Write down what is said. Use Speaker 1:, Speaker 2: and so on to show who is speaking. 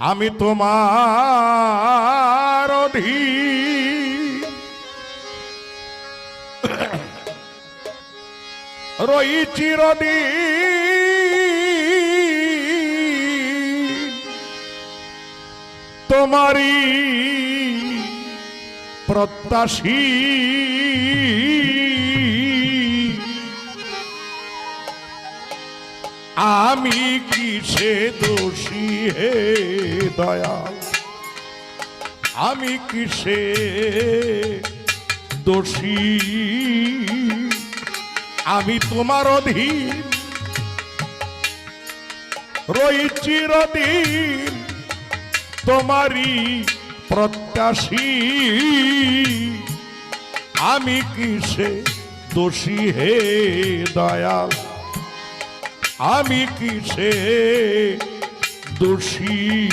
Speaker 1: আমি তোমার অধীন রই চিরদিন তোমারি প্রত্যাশী আমি কিসে দোষী হে দয়াল আমি কিসে দোষী আমি তোমার অধীন রই চিরদিন তোমারি প্রত্যাশী আমি কিসে দোষী হে দয়াল আমি কিসে দোষী।